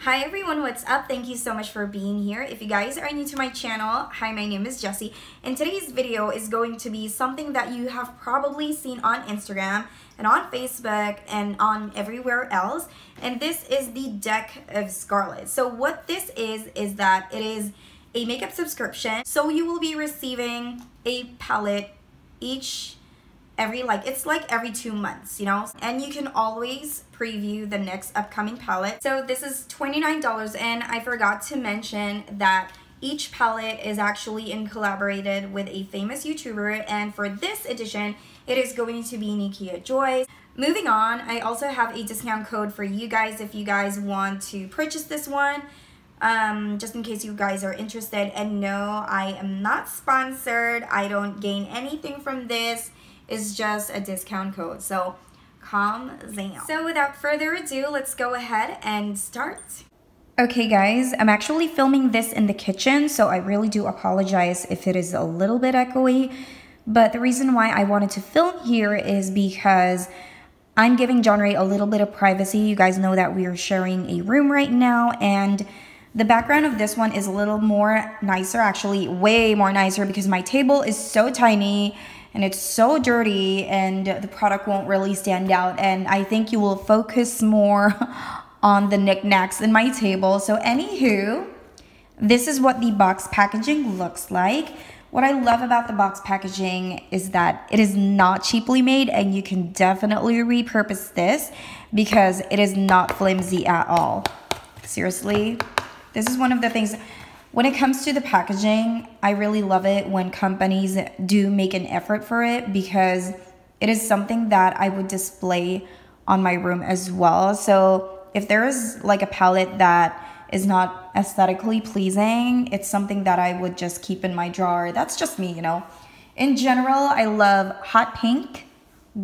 Hi everyone, what's up? Thank you so much for being here. If you guys are new to my channel, hi, my name is Jessie, and today's video is going to be something that you have probably seen on Instagram and on Facebook and on everywhere else, and this is the deck of Scarlet. So what this is that it is a makeup subscription, so you will be receiving a palette every 2 months, you know, and you can always preview the next upcoming palette. So this is $29, and I forgot to mention that each palette is actually collaborated with a famous YouTuber, and for this edition it is going to be Nikkia Joy. Moving on, I also have a discount code for you guys if you guys want to purchase this one, just in case you guys are interested. And no, I am not sponsored. I don't gain anything from this. Is just a discount code, so calm down. So without further ado, let's go ahead and start. Okay guys, I'm actually filming this in the kitchen, so I really do apologize if it is a little bit echoey, but the reason why I wanted to film here is because I'm giving John Ray a little bit of privacy. You guys know that we are sharing a room right now, and the background of this one is a little more nicer, actually way more nicer, because my table is so tiny and it's so dirty and the product won't really stand out, and I think you will focus more on the knickknacks in my table. So anywho, this is what the box packaging looks like. What I love about the box packaging is that it is not cheaply made, and you can definitely repurpose this because it is not flimsy at all. Seriously, this is one of the things. When it comes to the packaging, I really love it when companies do make an effort for it, because it is something that I would display on my room as well. So if there is like a palette that is not aesthetically pleasing, it's something that I would just keep in my drawer. That's just me, you know. In general, I love hot pink,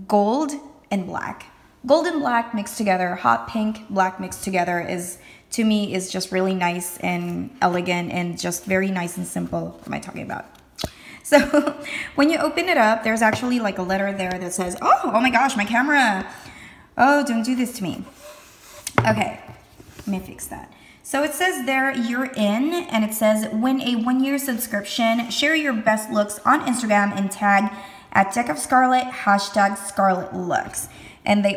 gold, and black. Gold and black mixed together, hot pink, black mixed together is, to me, is just really nice and elegant and just very nice and simple. What am I talking about? So when you open it up, there's actually like a letter there that says, oh my gosh, my camera. Oh, don't do this to me. Okay, let me fix that. So it says there, you're in, and it says, win a 1-year subscription, share your best looks on Instagram and tag at Deck of Scarlet, #ScarletLooks. And they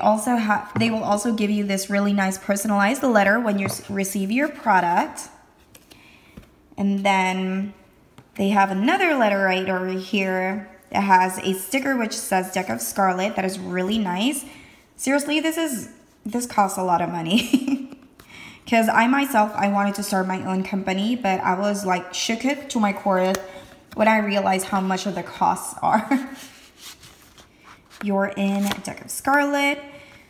will also give you this really nice personalized letter when you receive your product. And then they have another letter right over here that has a sticker which says Deck of Scarlet. That is really nice. Seriously, this costs a lot of money. Because I wanted to start my own company, but I was like shook it to my core when I realized how much of the costs are. You're in Deck of Scarlet.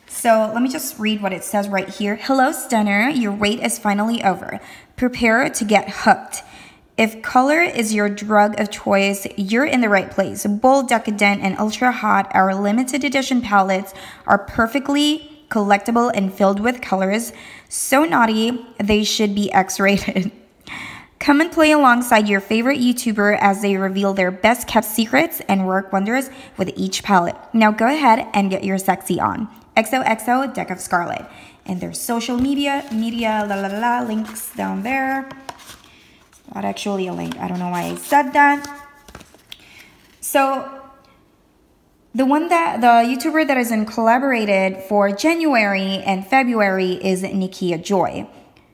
So let me just read what it says right here. Hello, stunner. Your wait is finally over. Prepare to get hooked. If color is your drug of choice, you're in the right place. Bold, decadent, and ultra hot, our limited edition palettes are perfectly collectible and filled with colors so naughty they should be X-rated. Come and play alongside your favorite YouTuber as they reveal their best kept secrets and work wonders with each palette. Now go ahead and get your sexy on. XOXO Deck of Scarlet. And there's social media, links down there. It's not actually a link. I don't know why I said that. So the YouTuber that is collaborated for January and February is Nikkia Joy.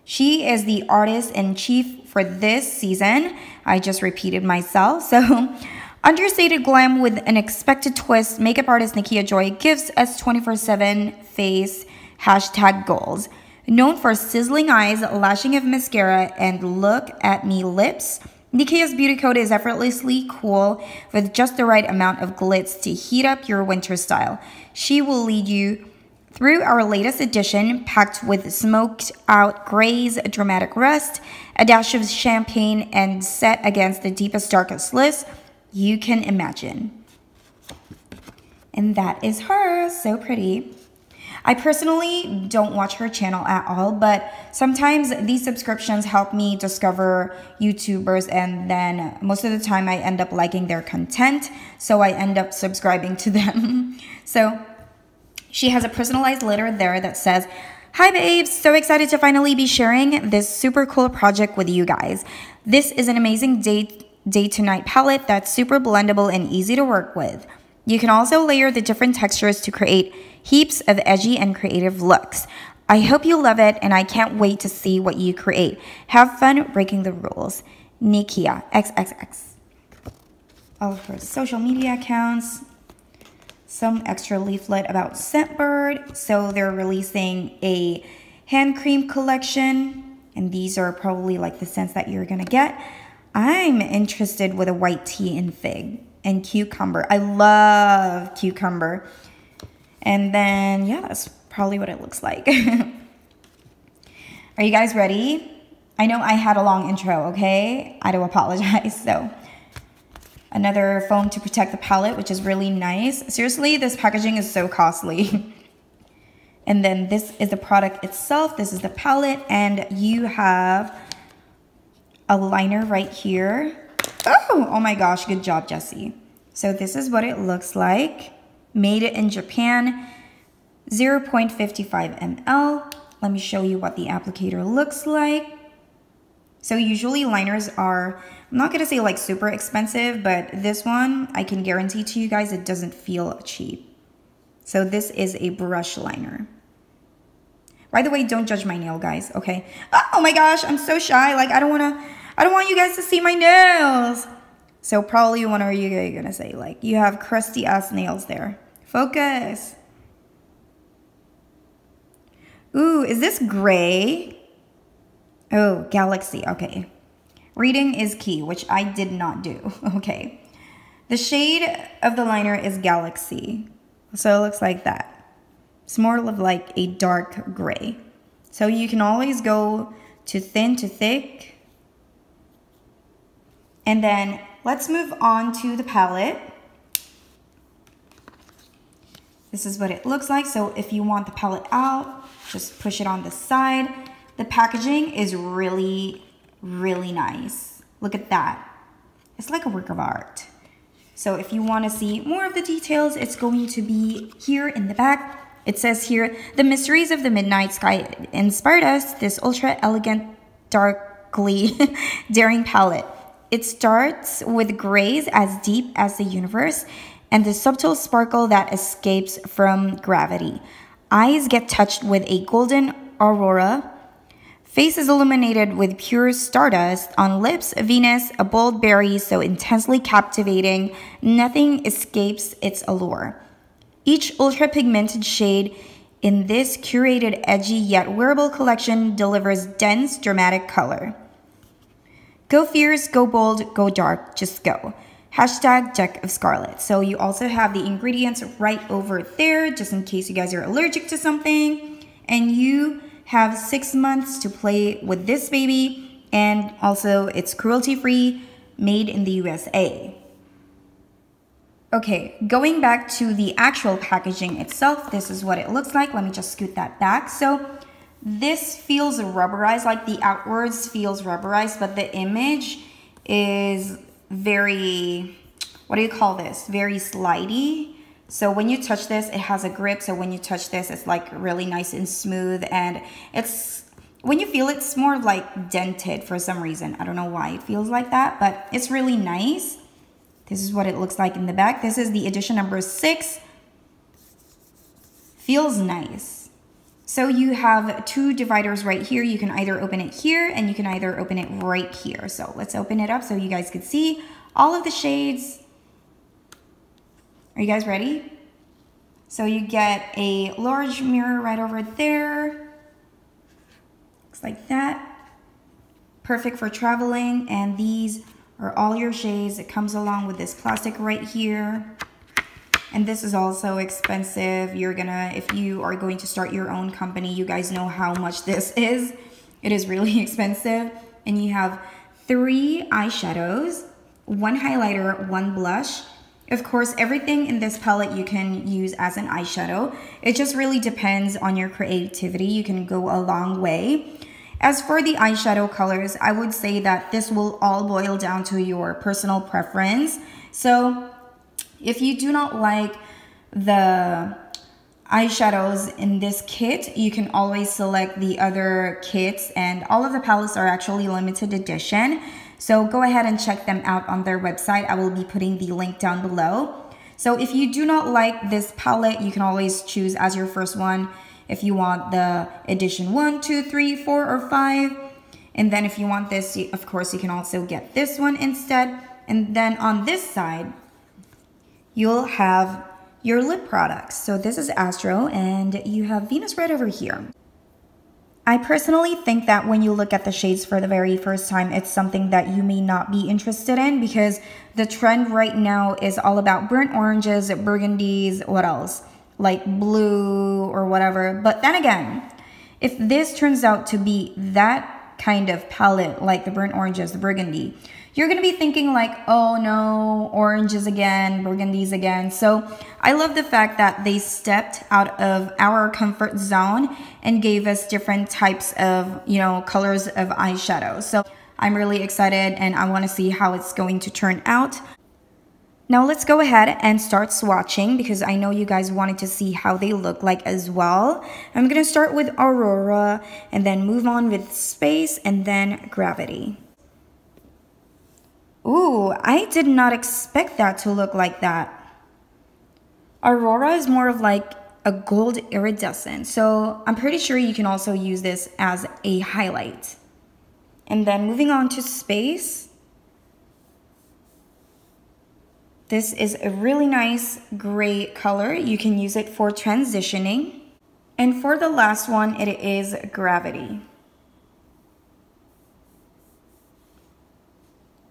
She is the artist-in-chief for this season. I just repeated myself. So, understated glam with an expected twist, makeup artist Nikkia Joy gives us 24/7 face #goals. Known for sizzling eyes, lashing of mascara, and look at me lips, Nikkia's beauty code is effortlessly cool with just the right amount of glitz to heat up your winter style. She will lead you through our latest edition, packed with smoked out grays, dramatic rust, a dash of champagne, and set against the deepest, darkest list you can imagine. And that is her. So pretty. I personally don't watch her channel at all, but sometimes these subscriptions help me discover YouTubers, and then most of the time I end up liking their content, so I end up subscribing to them. So she has a personalized letter there that says, Hi babes, so excited to finally be sharing this super cool project with you guys. This is an amazing day to night palette that's super blendable and easy to work with. You can also layer the different textures to create heaps of edgy and creative looks. I hope you love it and I can't wait to see what you create. Have fun breaking the rules. Nikkia XXX. All of her social media accounts. Some extra leaflet about Scentbird. So they're releasing a hand cream collection. And these are probably like the scents that you're going to get. I'm interested with a white tea and fig and cucumber. I love cucumber. And then, yeah, that's probably what it looks like. Are you guys ready? I know I had a long intro, okay? I do apologize. So, another foam to protect the palette, which is really nice. Seriously, this packaging is so costly. And then this is the product itself. This is the palette, and you have a liner right here. Oh my gosh, good job, Jessie. So this is what it looks like. Made in Japan, 0.55 ml. Let me show you what the applicator looks like. So usually liners are, I'm not gonna say like super expensive, but this one, I can guarantee to you guys, it doesn't feel cheap. So this is a brush liner. By the way, don't judge my nail, guys, okay? Oh my gosh, I'm so shy. Like, I don't want you guys to see my nails. So probably what are you gonna say? Like, you have crusty ass nails there. Focus. Ooh, is this gray? Oh, Galaxy, okay. Reading is key, which I did not do, okay. The shade of the liner is Galaxy. So it looks like that. It's more of like a dark gray. So you can always go to thin to thick. And then let's move on to the palette. This is what it looks like. So if you want the palette out, just push it on the side. The packaging is really, really nice. Look at that. It's like a work of art. So if you want to see more of the details, it's going to be here in the back. It says here, the mysteries of the midnight sky inspired us this ultra elegant, darkly daring palette. It starts with grays as deep as the universe and the subtle sparkle that escapes from gravity. Eyes get touched with a golden aurora. Face is illuminated with pure stardust. On lips, Venus, a bold berry so intensely captivating, nothing escapes its allure. Each ultra-pigmented shade in this curated, edgy yet wearable collection delivers dense, dramatic color. Go fierce, go bold, go dark, just go. Hashtag Deck of Scarlet. So you also have the ingredients right over there, just in case you guys are allergic to something. And you have 6 months to play with this baby, and also it's cruelty-free, made in the USA. Okay, going back to the actual packaging itself, this is what it looks like. Let me just scoot that back. So this feels rubberized, like the outwards feels rubberized, but the image is very, what do you call this? Very slidey. So when you touch this, it has a grip. So when you touch this, it's like really nice and smooth. And it's, when you feel it, it's more like dented for some reason. I don't know why it feels like that, but it's really nice. This is what it looks like in the back. This is the edition number 6. Feels nice. So you have 2 dividers right here. You can either open it here and you can either open it right here. So let's open it up so you guys can see all of the shades. Are you guys ready? So you get a large mirror right over there. Looks like that. Perfect for traveling. And these are all your shades. It comes along with this plastic right here. And this is also expensive. You're gonna, if you are going to start your own company, you guys know how much this is. It is really expensive. And you have 3 eyeshadows, 1 highlighter, 1 blush. Of course, everything in this palette you can use as an eyeshadow. It just really depends on your creativity. You can go a long way. As for the eyeshadow colors, I would say that this will all boil down to your personal preference. So if you do not like the eyeshadows in this kit, you can always select the other kits, and all of the palettes are actually limited edition. So go ahead and check them out on their website. I will be putting the link down below. So if you do not like this palette, you can always choose as your first one if you want the edition 1, 2, 3, 4, or 5. And then if you want this, of course, you can also get this one instead. And then on this side, you'll have your lip products. So this is Astro, and you have Venus right over here. I personally think that when you look at the shades for the very first time, it's something that you may not be interested in, because the trend right now is all about burnt oranges, burgundies, what else? Like blue or whatever. But then again, if this turns out to be that kind of palette, like the burnt oranges, the burgundy, you're going to be thinking like, oh no, oranges again, burgundies again. So I love the fact that they stepped out of our comfort zone and gave us different types of, colors of eyeshadow. So I'm really excited, and I want to see how it's going to turn out. Now let's go ahead and start swatching, because I know you guys wanted to see how they look like as well. I'm going to start with Aurora, and then move on with Space, and then Gravity. Ooh, I did not expect that to look like that. Aurora is more of like a gold iridescent, so I'm pretty sure you can also use this as a highlight. And then moving on to Space. This is a really nice gray color. You can use it for transitioning. And for the last one, it is Gravity.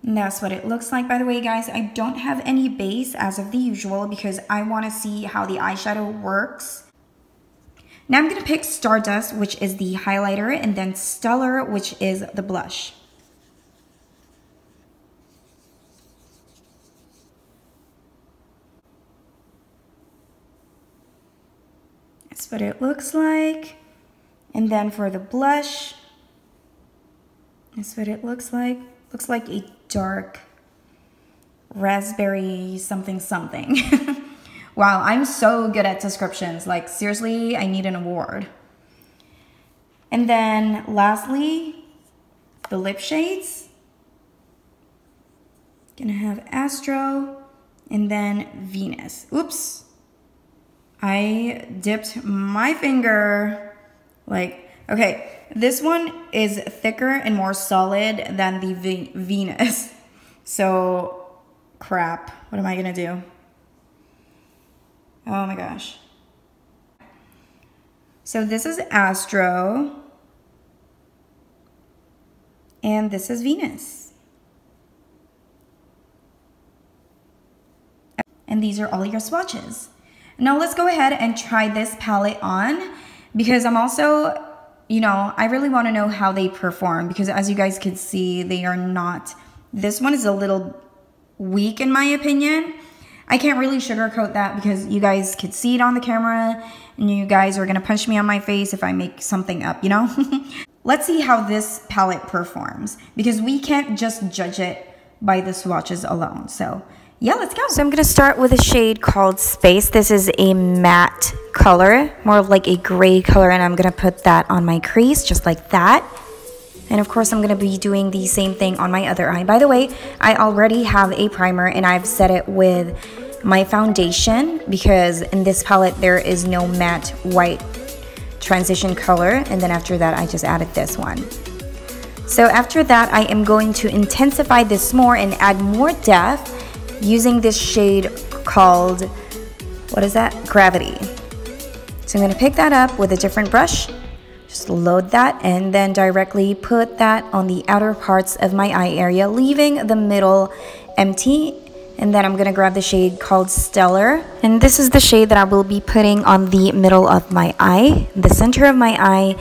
And that's what it looks like. By the way, guys, I don't have any base as of the usual, because I want to see how the eyeshadow works. Now I'm going to pick Stardust, which is the highlighter, and then Stellar, which is the blush. That's what it looks like. And then for the blush, that's what it looks like. Looks like a dark raspberry something something. Wow, I'm so good at descriptions. Like, seriously, I need an award. And then lastly, the lip shades. Gonna have Astro and then Venus. Oops. I dipped my finger. Like, okay. This one is thicker and more solid than the Venus. So, crap. What am I going to do? Oh my gosh. So this is Astro. And this is Venus. And these are all your swatches. Now let's go ahead and try this palette on, because I'm also... I really want to know how they perform, because as you guys can see, they are not, this one is a little weak in my opinion. I can't really sugarcoat that, because you guys could see it on the camera, and you guys are going to punch me on my face if I make something up, Let's see how this palette performs, because we can't just judge it by the swatches alone. So yeah, let's go. So I'm going to start with a shade called Space. This is a matte color, more of like a gray color, and I'm going to put that on my crease just like that. And of course, I'm going to be doing the same thing on my other eye. By the way, I already have a primer, and I've set it with my foundation, because in this palette, there is no matte white transition color. And then after that, I just added this one. So after that, I am going to intensify this more and add more depth, using this shade called, what is that? Gravity. So I'm going to pick that up with a different brush, just load that, and then directly put that on the outer parts of my eye area, leaving the middle empty. And then I'm going to grab the shade called Stellar, and this is the shade that I will be putting on the middle of my eye, the center of my eye.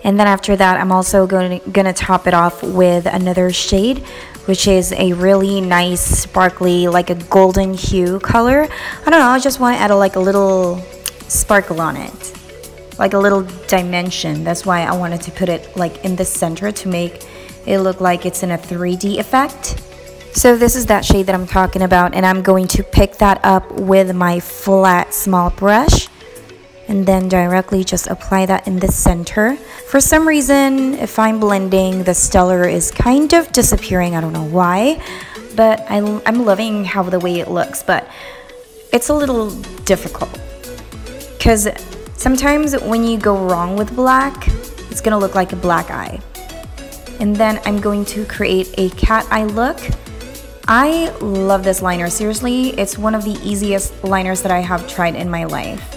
And then after that, I'm also going to top it off with another shade, which is a really nice sparkly, like a golden hue color. I don't know, I just want to add a little sparkle on it, like a little dimension. That's why I wanted to put it like in the center to make it look like it's in a 3D effect. So this is that shade that I'm talking about, and I'm going to pick that up with my flat small brush. and then directly just apply that in the center. For some reason, if I'm blending, the stellar is kind of disappearing. I don't know why, but I'm loving how the way it looks, but it's a little difficult because sometimes when you go wrong with black, it's gonna look like a black eye. And then I'm going to create a cat eye look. I love this liner, seriously. It's one of the easiest liners that I have tried in my life.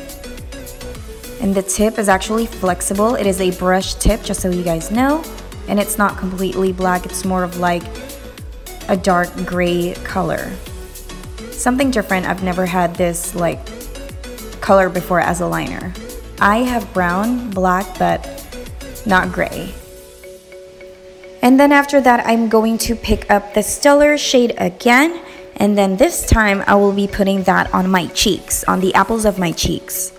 And the tip is actually flexible. It is a brush tip, just so you guys know. And it's not completely black, it's more of like a dark gray color. Something different. I've never had this like color before as a liner. I have brown, black, but not gray. And then after that, I'm going to pick up the stellar shade again. And then this time, I will be putting that on my cheeks, on the apples of my cheeks.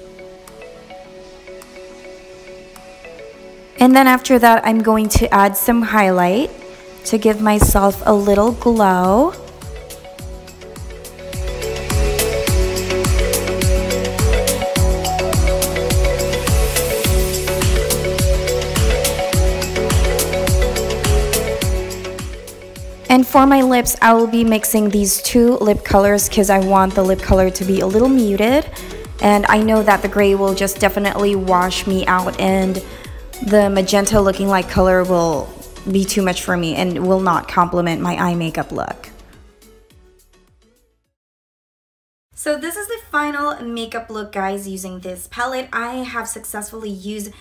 And then after that, I'm going to add some highlight to give myself a little glow. And for my lips, I will be mixing these two lip colors because I want the lip color to be a little muted. And I know that the gray will just definitely wash me out, and the magenta looking like color will be too much for me and will not complement my eye makeup look. So this is the final makeup look, guys, using this palette. I have successfully used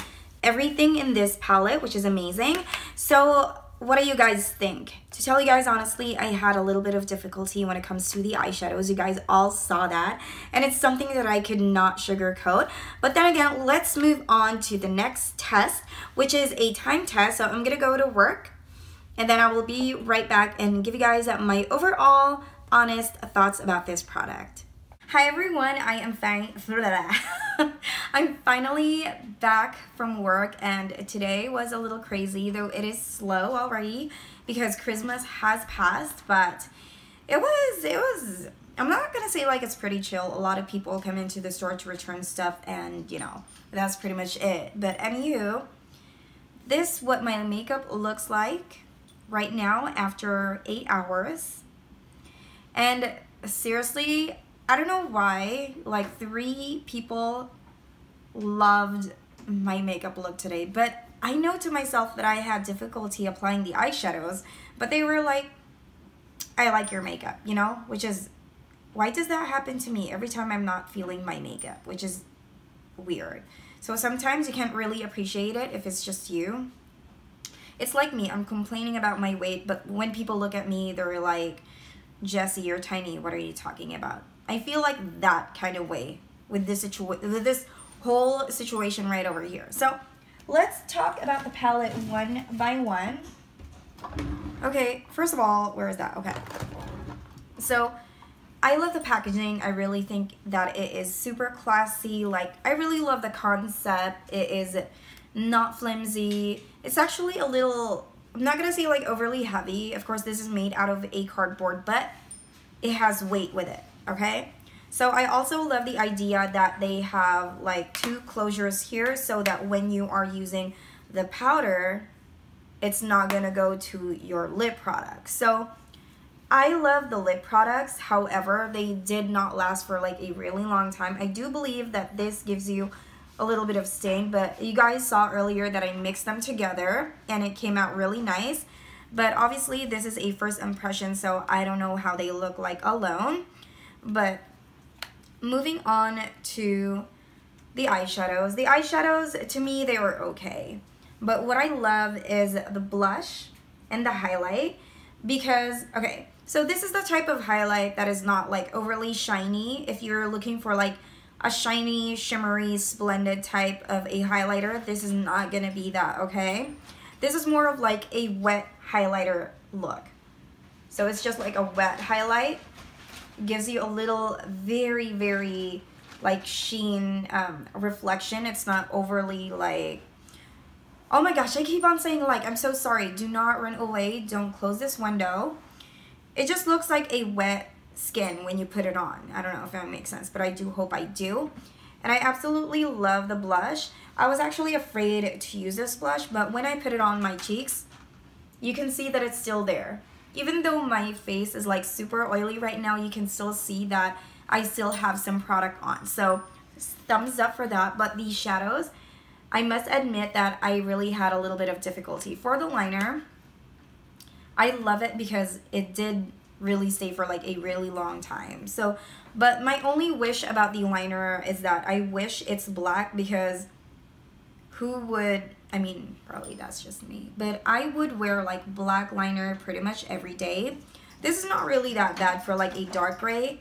everything in this palette, which is amazing. So what do you guys think? To tell you guys honestly, I had a little bit of difficulty when it comes to the eyeshadows. You guys all saw that, and it's something that I could not sugarcoat. But then again, let's move on to the next test, which is a time test. So I'm gonna go to work, and then I will be right back and give you guys my overall honest thoughts about this product. Hi everyone, I'm finally back from work, and today was a little crazy, though it is slow already because Christmas has passed, but it was I'm not gonna say like it's pretty chill. A lot of people come into the store to return stuff, and you know, that's pretty much it. But anywho, this what my makeup looks like right now after 8 hours. And seriously, I don't know why, like 3 people loved my makeup look today, but I know to myself that I had difficulty applying the eyeshadows, but they were like, I like your makeup, you know, which is, why does that happen to me every time I'm not feeling my makeup, which is weird. So sometimes you can't really appreciate it if it's just you. It's like me, I'm complaining about my weight, but when people look at me, they're like, Jessie, you're tiny, what are you talking about? I feel like that kind of way with this whole situation right over here. So let's talk about the palette one by one. Okay, first of all, where is that? Okay. So I love the packaging. I really think that it is super classy. Like, I really love the concept. It is not flimsy. It's actually a little, I'm not gonna say like overly heavy. Of course, this is made out of a cardboard, but it has weight with it. Okay, so I also love the idea that they have like 2 closures here so that when you are using the powder, it's not gonna go to your lip products. So I love the lip products. However, they did not last for like a really long time. I do believe that this gives you a little bit of stain, but you guys saw earlier that I mixed them together and it came out really nice. But obviously this is a first impression, so I don't know how they look like alone. But moving on to the eyeshadows. The eyeshadows, to me, they were okay. But what I love is the blush and the highlight because, okay, so this is the type of highlight that is not like overly shiny. If you're looking for like a shiny, shimmery, splendid type of a highlighter, this is not gonna be that, okay? This is more of like a wet highlighter look. So it's just like a wet highlight. Gives you a little very, very like sheen reflection. It's not overly like, oh my gosh, I keep on saying like, I'm so sorry. Do not run away. Don't close this window. It just looks like a wet skin when you put it on. I don't know if that makes sense, but I do hope I do. and I absolutely love the blush. I was actually afraid to use this blush, but when I put it on my cheeks, you can see that it's still there. Even though my face is like super oily right now, you can still see that I still have some product on. So thumbs up for that. But these shadows, I must admit that I really had a little bit of difficulty. For the liner, I love it because it did really stay for like a really long time. So, but my only wish about the liner is that I wish it's black, because who would, I mean, probably that's just me, but I would wear like black liner pretty much every day. This is not really that bad for like a dark gray,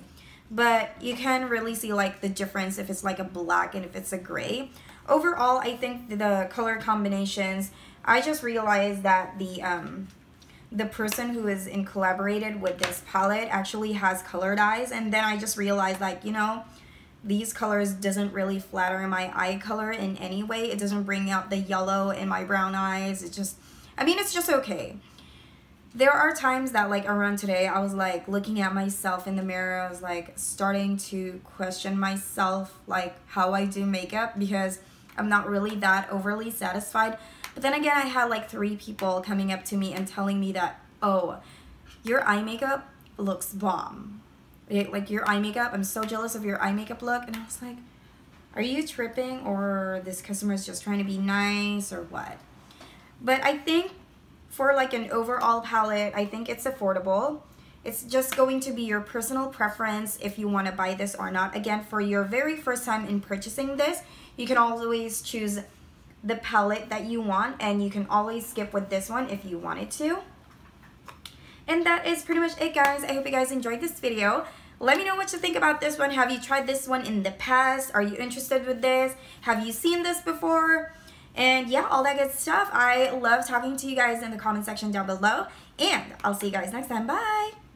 but you can really see like the difference if it's like a black and if it's a gray. Overall, I think the color combinations, I just realized that the person who is collaborated with this palette actually has colored eyes, and then I just realized, like, you know, these colors doesn't really flatter my eye color in any way. It doesn't bring out the yellow in my brown eyes. It just, I mean, it's just okay. There are times that like around today, I was like looking at myself in the mirror. I was like starting to question myself, like how I do makeup, because I'm not really that overly satisfied. But then again, I had like 3 people coming up to me and telling me that, oh, your eye makeup looks bomb. Like your eye makeup, I'm so jealous of your eye makeup look. And I was like, are you tripping, or this customer is just trying to be nice, or what? But I think for like an overall palette, I think it's affordable. It's just going to be your personal preference if you want to buy this or not. Again, for your very first time in purchasing this, you can always choose the palette that you want, and you can always skip with this one if you wanted to. And that is pretty much it, guys. I hope you guys enjoyed this video. Let me know what you think about this one. Have you tried this one in the past? Are you interested with this? Have you seen this before? And yeah, all that good stuff. I love talking to you guys in the comment section down below. And I'll see you guys next time. Bye!